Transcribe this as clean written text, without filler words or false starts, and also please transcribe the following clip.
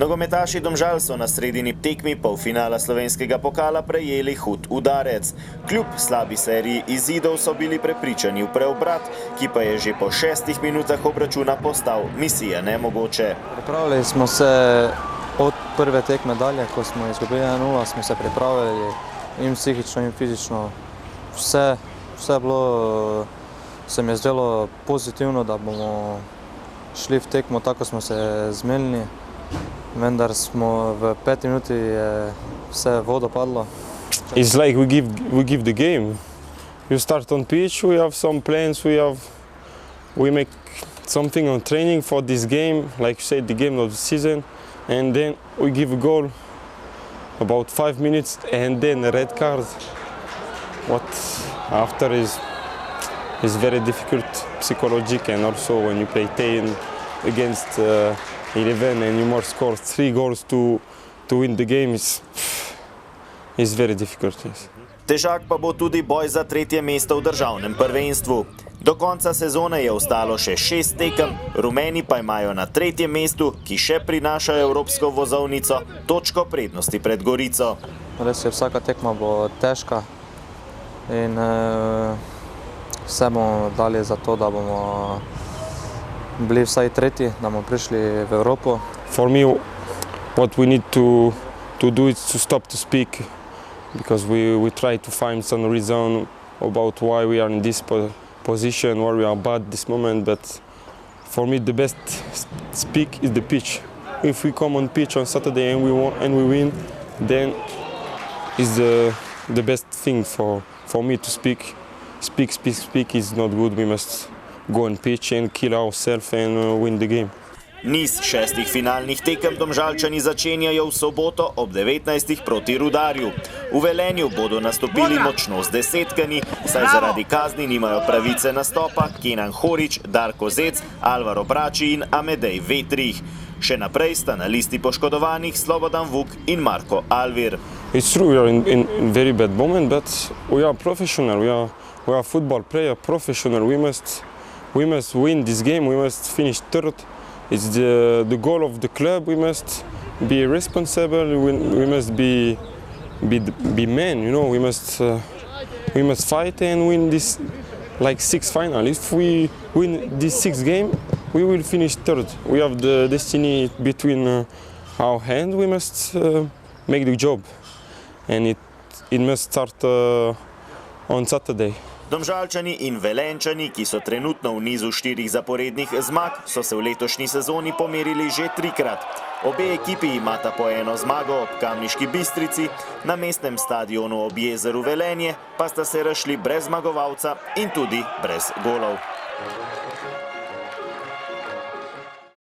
Nogometaši Domžal so na sredini tekmi polfinala slovenskega pokala prejeli hud udarec. Kljub slabi seriji izidov so bili prepričani v preobrat, ki pa je že po 6 minutah obračuna postal misija nemogoče. Pripravili smo se od prve tekme dalje, ko smo izgubili 1-0, smo se pripravili in psihično in fizično. Vse bilo, se mi je zdelo pozitivno, da bomo šli v tekmo, tako smo se zmenili. Vendar smo v 5 minuti je vse vodo padlo. It's like we give the game. You start on pitch, we have some plans, we make something on training for this game, like you said, the game of the season, and then we give a goal about 5 minutes and then a red card. What after is very difficult psychological, and also when you play 10 against 11 and you must score 3 goals to win the game is very difficult. Yes. Težak pa bo tudi boj za 3. mesto v državnem prvenstvu. Do konca sezone je ostalo še 6 tekem, rumeni pa imajo na 3. mestu, ki še prinašajo evropsko vozovnico, točko prednosti pred Gorico. Res je, vsaka tekma bo težka in vse bomo dali za to, da bomo bili vsaj 3., da bomo prišli v Evropo. For me, what we need to do is to stop to speak, because we try to find some reason about why we are in this position, where we are bad this moment, but for me the best speak is the pitch. If we come on pitch on Saturday and we win, then is the best thing for me to speak. Speak is not good. We must go on pitch and kill ourselves and win the game. Niz 6 finalnih tekem Domžalčani začenjajo v soboto ob 19. proti Rudarju. V Velenju bodo nastopili močno zdesetkani, saj zaradi kazni nimajo pravice nastopa Kenan Horić, Darko Zec, Alvaro Brači in Amedej Vetrih. Še naprej sta na listi poškodovanih Slobodan Vuk in Marko Alvir. It's true, we are in very bad moment, but we are professional. We are football player, professional. We must win this game. We must finish 3rd. It's the goal of the club. We must be responsible. We must be men. You know, we must fight and win this like 6th final. If we win this 6th game, we will finish 3rd. We have the destiny between our hands. We must make the job, and it must start on Saturday. Domžalčani in Velenčani, ki so trenutno v nizu 4 zaporednih zmag, so se v letošnji sezoni pomerili že 3-krat. Obe ekipi imata po 1 zmago ob Kamniški Bistrici, na mestnem stadionu ob jezeru Velenje pa sta se razšli brez zmagovalca in tudi brez golov.